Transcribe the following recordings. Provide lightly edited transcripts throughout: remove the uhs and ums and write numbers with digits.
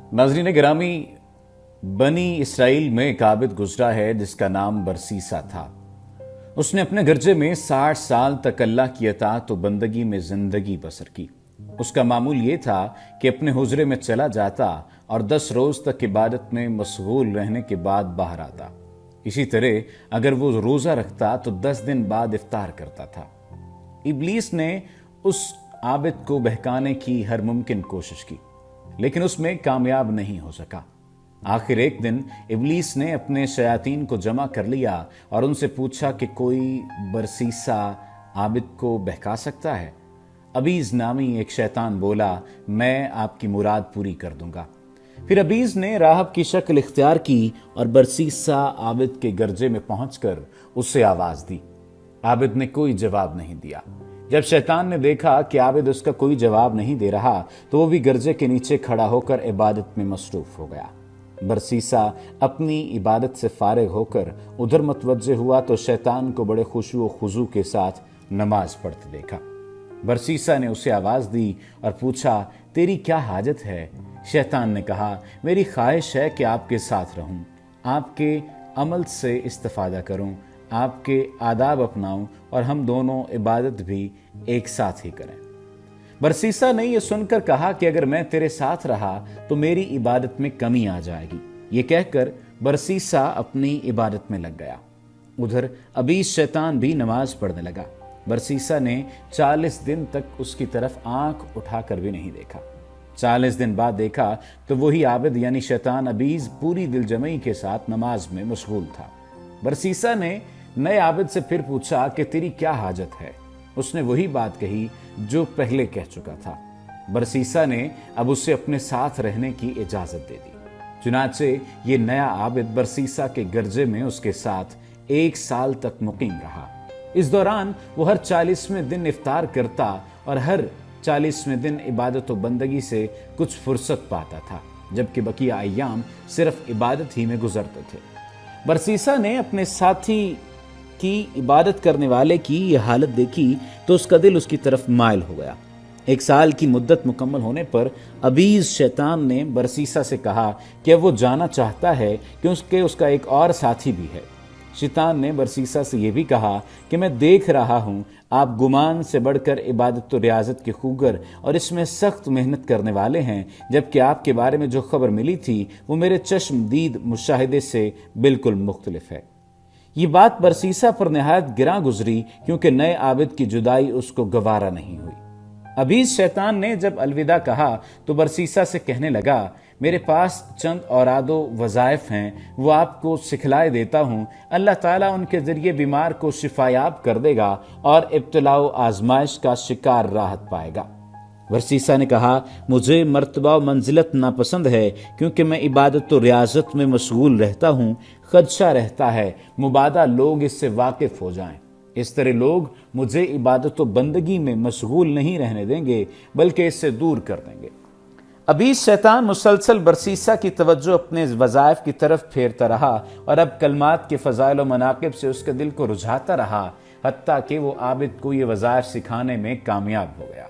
नाज़रीन गिरामी, बनी इसराइल में एक आबिद गुजरा है जिसका नाम बरसीसा था। उसने अपने गर्जे में 60 साल तक अल्लाह की अताअत और बंदगी में जिंदगी बसर की। उसका मामूल ये था कि अपने हुजरे में चला जाता और 10 रोज तक इबादत में मशगूल रहने के बाद बाहर आता। इसी तरह अगर वो रोजा रखता तो 10 दिन बाद इफ्तार करता था। इब्लीस ने उस आबिद को बहकाने की हर मुमकिन कोशिश की, लेकिन उसमें कामयाब नहीं हो सका। आखिर एक दिन इब्लीस ने अपने शयातीन को जमा कर लिया और उनसे पूछा कि कोई बरसीसा आबिद को बहका सकता है। अबीज नामी एक शैतान बोला, मैं आपकी मुराद पूरी कर दूंगा। फिर अबीज ने राहब की शक्ल इख्तियार की और बरसीसा आबिद के गर्जे में पहुंचकर उससे आवाज दी। आबिद ने कोई जवाब नहीं दिया। जब शैतान ने देखा कि आबिद उसका कोई जवाब नहीं दे रहा तो वो भी गर्जे के नीचे खड़ा होकर इबादत में मसरूफ हो गया। बरसीसा अपनी इबादत से फारिग होकर उधर मुतवज्जे हुआ तो शैतान को बड़े खुशू व खुजू के साथ नमाज पढ़ते देखा। बरसीसा ने उसे आवाज दी और पूछा, तेरी क्या हाजत है? शैतान ने कहा, मेरी ख्वाहिश है कि आपके साथ रहूं, आपके अमल से इस्तिफादा करूं, आपके आदाब अपनाऊं और हम दोनों इबादत भी एक साथ ही करें। बरसीसा ने यह सुनकर कहा कि अगर मैं तेरे साथ रहा तो मेरी इबादत में कमी आ जाएगी। ये कहकर बरसीसा अपनी इबादत में लग गया। उधर अबीस शैतान भी नमाज पढ़ने लगा। बरसीसा ने 40 दिन तक उसकी तरफ आंख उठाकर भी नहीं देखा। 40 दिन बाद देखा तो वही आबिद यानी शैतान अबीज पूरी दिलजमई के साथ नमाज में मशगूल था। बरसीसा ने नए आबिद से फिर पूछा कि तेरी क्या हाजत है? उसने वही बात कही जो पहले कह चुका था। बरसीसा ने अब उसे अपने साथ रहने की इजाजत दे दी। चुनाचे ये नया आबिद बरसीसा के गर्जे में उसके साथ 1 साल तक मुकीम रहा। इस दौरान वो हर 40वें दिन इफ्तार करता और हर 40वें दिन इबादत व बंदगी से कुछ फुर्सत पाता था, जबकि बकिया अय्याम सिर्फ इबादत ही में गुजरते थे। बरसीसा ने अपने साथी की इबादत करने वाले की यह हालत देखी तो उसका दिल उसकी तरफ माइल हो गया। 1 साल की मुद्दत मुकम्मल होने पर अबीज शैतान ने बरसीसा से कहा कि वो जाना चाहता है कि उसका एक और साथी भी है। शैतान ने बरसीसा से यह भी कहा कि मैं देख रहा हूं आप गुमान से बढ़कर इबादत और रियाजत के खूगर और इसमें सख्त मेहनत करने वाले हैं, जबकि आपके बारे में जो खबर मिली थी वो मेरे चश्मदीद मुशाहिदे से बिल्कुल मुख्तलिफ है। ये बात बरसीसा पर निहायत गिरा गुजरी क्योंकि नए आबिद की जुदाई उसको गवारा नहीं हुई। अबीज शैतान ने जब अलविदा कहा तो बरसीसा से कहने लगा, मेरे पास चंद औरादो वज़ाइफ हैं, वो आपको सिखलाए देता हूँ। अल्लाह ताला उनके ज़रिए बीमार को शिफायाब कर देगा और इब्तिला व आजमाइश का शिकार राहत पाएगा। बरसीसा ने कहा, मुझे मर्तबा व मंजिलत नापसंद है क्योंकि मैं इबादत और रियाजत में मशगूल रहता हूँ। खदशा रहता है मुबादा लोग इससे वाकिफ हो जाएं। इस तरह लोग मुझे इबादत व बंदगी में मशगूल नहीं रहने देंगे बल्कि इससे दूर कर देंगे। अबीस शैतान मुसलसल बरसीसा की तवज्जो अपने वज़ाइफ की तरफ फेरता रहा और अब कलमात के फ़ज़ाइल व मनाक़िब से उसके दिल को रुझाता रहा, हत्ता कि वो आबिद को ये वज़ाइफ सिखाने में कामयाब हो गया।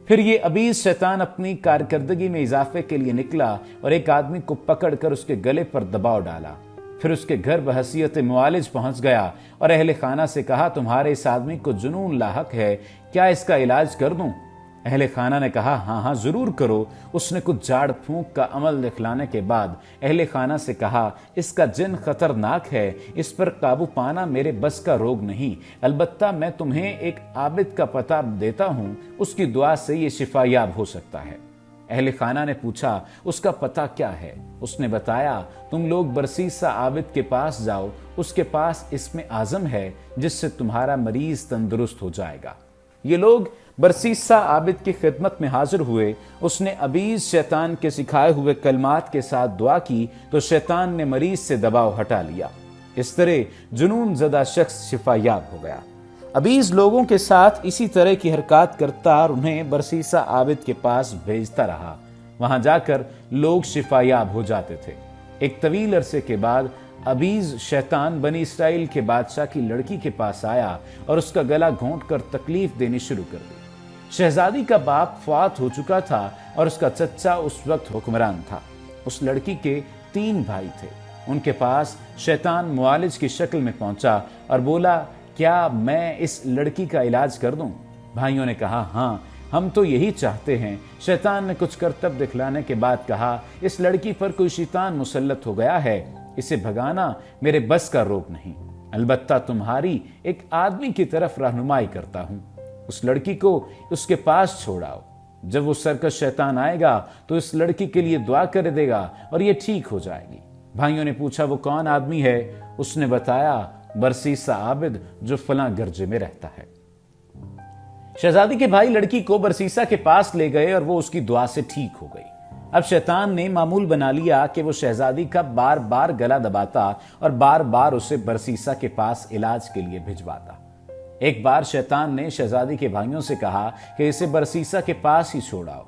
फिर ये अबीज शैतान अपनी कारकर्दगी में इजाफे के लिए निकला और एक आदमी को पकड़कर उसके गले पर दबाव डाला। फिर उसके घर बहसीयत मुआलिज पहुंच गया और अहले खाना से कहा, तुम्हारे इस आदमी को जुनून लाहक है, क्या इसका इलाज कर दूं? अहले खाना ने कहा, हाँ हाँ जरूर करो। उसने कुछ झाड़ फूंक का अमल दिखलाने के बाद अहले खाना से कहा, इसका जिन खतरनाक है, इस पर काबू पाना मेरे बस का रोग नहीं, अलबत्ता मैं तुम्हें एक आबिद का पता देता हूँ, उसकी दुआ से ये शिफायाब हो सकता है। अहले खाना ने पूछा, उसका पता क्या है? उसने बताया, तुम लोग बरसीसा आबिद के पास जाओ, उसके पास इसमें आजम है जिससे तुम्हारा मरीज तंदुरुस्त हो जाएगा। ये लोग बरसीसा आबिद की खिदमत में हाजिर हुए। उसने अबीज शैतान के सिखाए हुए कलमात के साथ दुआ की तो शैतान ने मरीज से दबाव हटा लिया। इस तरह जुनून ज़दा शख्स शिफायाब हो गया। अबीज लोगों के साथ इसी तरह की हरकत करता और उन्हें बरसीसा आबिद के पास भेजता रहा। वहां जाकर लोग शिफायाब हो जाते थे। एक तवील अरसे के बाद अबीज शैतान बनी इसराइल के बादशाह की लड़की के पास आया और उसका गला घोंट कर तकलीफ देनी शुरू कर दी। शहजादी का बाप फौत हो चुका था और उसका चच्चा उस वक्त हुक्मरान था। उस लड़की के 3 भाई थे। उनके पास शैतान मुआलिज की शक्ल में पहुंचा और बोला, क्या मैं इस लड़की का इलाज कर दूं? भाइयों ने कहा, हाँ, हम तो यही चाहते हैं। शैतान ने कुछ करतब दिखलाने के बाद कहा, इस लड़की पर कोई शैतान मुसल्लत हो गया है, इसे भगाना मेरे बस का रोग नहीं, अलबत्ता तुम्हारी एक आदमी की तरफ रहनुमाई करता हूं। उस लड़की को उसके पास छोड़ाओ। जब वो सरकश शैतान आएगा तो इस लड़की के लिए दुआ कर देगा और ये ठीक हो जाएगी। भाइयों ने पूछा, वो कौन आदमी है? उसने बताया, बरसीसा आबिद, जो फलां गरजे में रहता है। शहजादी के भाई लड़की को बरसीसा के पास ले गए और वो उसकी दुआ से ठीक हो गई। अब शैतान ने मामूल बना लिया कि वो शहजादी का बार बार गला दबाता और बार बार उसे बरसीसा के पास इलाज के लिए भिजवाता। एक बार शैतान ने शहजादी के भाइयों से कहा कि इसे बरसीसा के पास ही छोड़ाओ।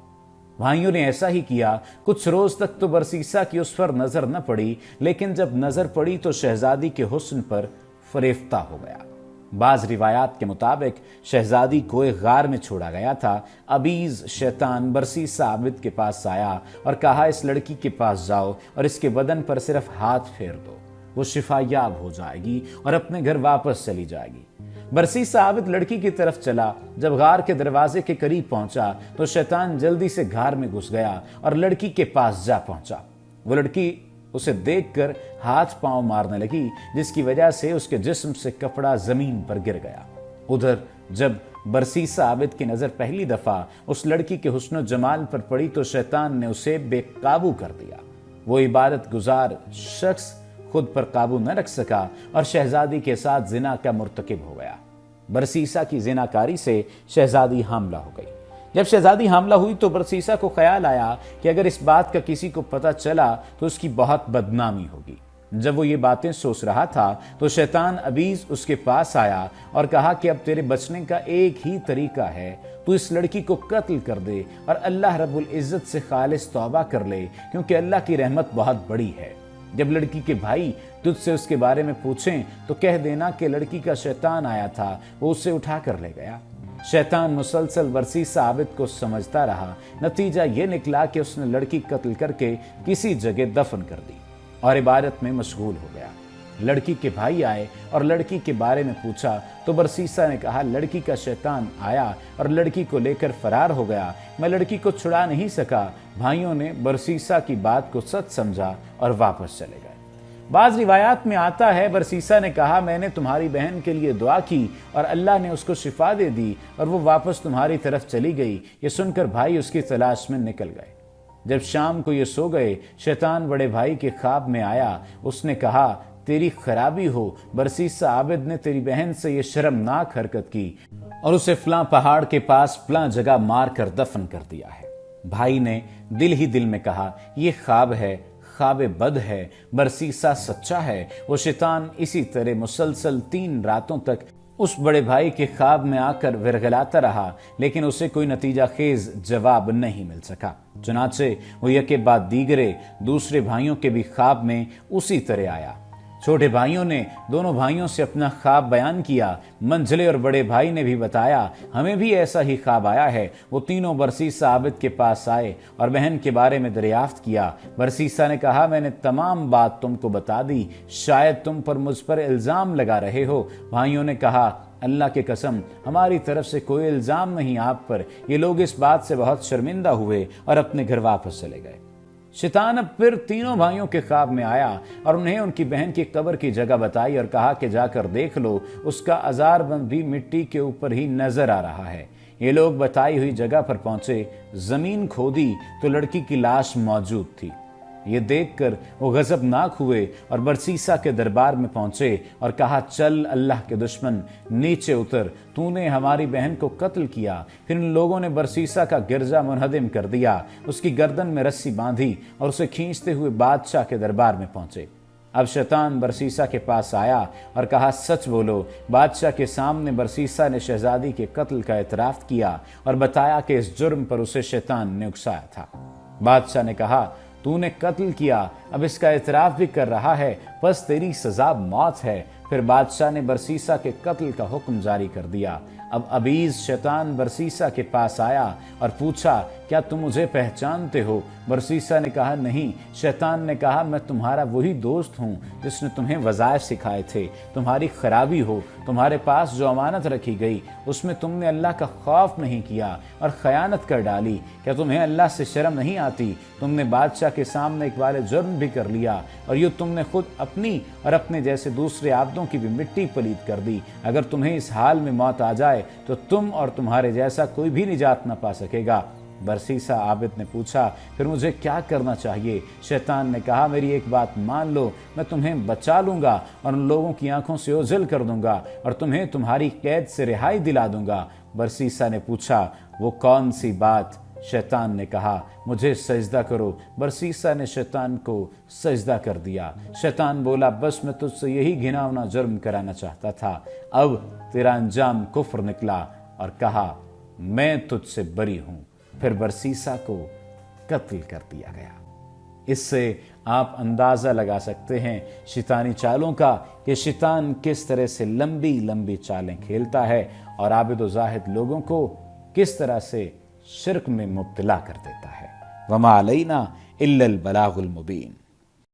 भाइयों ने ऐसा ही किया। कुछ रोज तक तो बरसीसा की उस पर नजर न पड़ी, लेकिन जब नजर पड़ी तो शहजादी के हुस्न पर फरेफ्ता हो गया। बाज रिवायात के मुताबिक शहजादी को एक गार में छोड़ा गया था। अबीज शैतान बरसीसा आबिद के पास आया और कहा, इस लड़की के पास जाओ और इसके बदन पर सिर्फ हाथ फेर दो, वो शिफायाब हो जाएगी और अपने घर वापस चली जाएगी। बरसीसा आबिद लड़की की तरफ चला। जब गार के दरवाजे के करीब पहुंचा तो शैतान जल्दी से गार में घुस गया और लड़की के पास जा पहुंचा। वो लड़की उसे देखकर हाथ पांव मारने लगी, जिसकी वजह से उसके जिस्म से कपड़ा जमीन पर गिर गया। उधर जब बरसीसा आबिद की नजर पहली दफा उस लड़की के हुस्न जमाल पर पड़ी तो शैतान ने उसे बेकाबू कर दिया। वो इबादत गुजार शख्स खुद पर काबू न रख सका और शहजादी के साथ जिना का मुर्तकिब हो गया। बरसीसा की जिनाकारी से शहजादी हामला हो गई। जब शहजादी हामला हुई तो बरसीसा को ख्याल आया कि अगर इस बात का किसी को पता चला तो उसकी बहुत बदनामी होगी। जब वो ये बातें सोच रहा था तो शैतान अबीज उसके पास आया और कहा कि अब तेरे बचने का एक ही तरीका है, तू इस लड़की को कत्ल कर दे और अल्लाह रब्बुल इज्जत से खालिस तौबा कर ले, क्योंकि अल्लाह की रहमत बहुत बड़ी है। जब लड़की के भाई तुझसे उसके बारे में पूछें तो कह देना कि लड़की का शैतान आया था, वो उसे उठा कर ले गया। शैतान मुसलसल बरसीसा आबिद को समझता रहा। नतीजा ये निकला कि उसने लड़की कत्ल करके किसी जगह दफन कर दी और इबादत में मशगूल हो गया। लड़की के भाई आए और लड़की के बारे में पूछा तो बरसीसा ने कहा, लड़की का शैतान आया और लड़की को लेकर फरार हो गया, मैं लड़की को छुड़ा नहीं सका। भाइयों ने बरसीसा की बात को सच समझा और वापस चले गए। बाज रिवायात में आता है, बरसीसा ने कहा, मैंने तुम्हारी बहन के लिए दुआ की और अल्लाह ने उसको शिफा दे दी और वो वापस तुम्हारी तरफ चली गई। ये सुनकर भाई उसकी तलाश में निकल गए। जब शाम को ये सो गए, शैतान बड़े भाई के ख्वाब में आया। उसने कहा, तेरी खराबी हो, बरसीसा आबिद ने तेरी बहन से ये शर्मनाक हरकत की और उसे फलां पहाड़ के पास फलां जगह मार कर दफन कर दिया है। भाई ने दिल ही दिल में कहा, ये ख्वाब है, ख्वाब बद है, बरसीसा सच्चा है। वो शैतान इसी तरह मुसलसल 3 रातों तक उस बड़े भाई के ख्वाब में आकर विरगलाता रहा, लेकिन उसे कोई नतीजा खेज जवाब नहीं मिल सका। चुनाचे वो यके बाद दीगरे दूसरे भाइयों के भी ख्वाब में उसी तरह आया। छोटे भाइयों ने दोनों भाइयों से अपना ख्वाब बयान किया। मंझले और बड़े भाई ने भी बताया, हमें भी ऐसा ही ख्वाब आया है। वो तीनों बरसीसा आबिद के पास आए और बहन के बारे में दरियाफ्त किया। बरसीसा ने कहा, मैंने तमाम बात तुमको बता दी, शायद तुम पर मुझ पर इल्जाम लगा रहे हो। भाइयों ने कहा, अल्लाह के कसम, हमारी तरफ से कोई इल्जाम नहीं आप पर। ये लोग इस बात से बहुत शर्मिंदा हुए और अपने घर वापस चले गए। शैतान अब फिर तीनों भाइयों के ख्वाब में आया और उन्हें उनकी बहन की कब्र की जगह बताई और कहा कि जाकर देख लो, उसका अजारबंद भी मिट्टी के ऊपर ही नजर आ रहा है। ये लोग बताई हुई जगह पर पहुंचे, जमीन खोदी तो लड़की की लाश मौजूद थी। ये देखकर वो गजबनाक हुए और बरसीसा के दरबार में पहुंचे और कहा, चल अल्लाह के दुश्मन, नीचे उतर, तूने हमारी बहन को कत्ल किया। फिर इन लोगों ने बरसीसा का गिरजा मुनहदिम कर दिया, उसकी गर्दन में रस्सी बांधी और उसे खींचते हुए बादशाह के दरबार में पहुंचे। अब शैतान बरसीसा के पास आया और कहा, सच बोलो। बादशाह के सामने बरसीसा ने शहजादी के कत्ल का एतराफ किया और बताया कि इस जुर्म पर उसे शैतान ने उकसाया था। बादशाह ने कहा, तूने कत्ल किया, अब इसका एतराफ भी कर रहा है, बस तेरी सजा मौत है। फिर बादशाह ने बरसीसा के कत्ल का हुक्म जारी कर दिया। اب ابیز شیطان برسیسا کے پاس آیا اور پوچھا کیا تم مجھے پہچانتے ہو؟ برسیسا نے کہا نہیں۔ شیطان نے کہا میں تمہارا وہی دوست ہوں جس نے تمہیں وظائف سکھائے تھے۔ تمہاری خرابی ہو، تمہارے پاس جو امانت رکھی گئی اس میں تم نے اللہ کا خوف نہیں کیا اور خیانت کر ڈالی۔ کیا تمہیں اللہ سے شرم نہیں آتی؟ تم نے بادشاہ کے سامنے اقبال جرم بھی کر لیا اور یہ تم نے خود اپنی اور اپنے جیسے دوسرے عابدوں کی بھی مٹی پلید کر دی۔ اگر تمہیں اس حال میں موت آ جائے تو تم اور تمہارے جیسا کوئی بھی نجات نہ پا سکے گا۔ برسیسا عابد نے پوچھا پھر مجھے کیا کرنا چاہیے؟ شیطان نے کہا میری ایک بات مان لو، میں تمہیں بچا لوں گا اور ان لوگوں کی آنکھوں سے اوجھل کر دوں گا اور تمہیں تمہاری قید سے رہائی دلا دوں گا۔ برسیسا نے پوچھا وہ کون سی بات؟ شیطان نے کہا مجھے سجدہ کرو۔ برسیسا نے شیطان کو سجدہ کر دیا۔ شیطان بولا بس میں تجھ سے یہی گھناؤنا جرم کرانا چاہتا تھا، اب تیرا انجام کفر نکلا، اور کہا میں تجھ سے بری ہوں۔ پھر برسیسا کو قتل کر دیا گیا۔ اس سے آپ اندازہ لگا سکتے ہیں شیطانی چالوں کا کہ شیطان کس طرح سے لمبی لمبی چالیں کھیلتا ہے اور عابد و زاہد لوگوں کو کس طرح سے شرک میں مبتلا کر دیتا ہے۔ وما علینا الا البلاغ المبین۔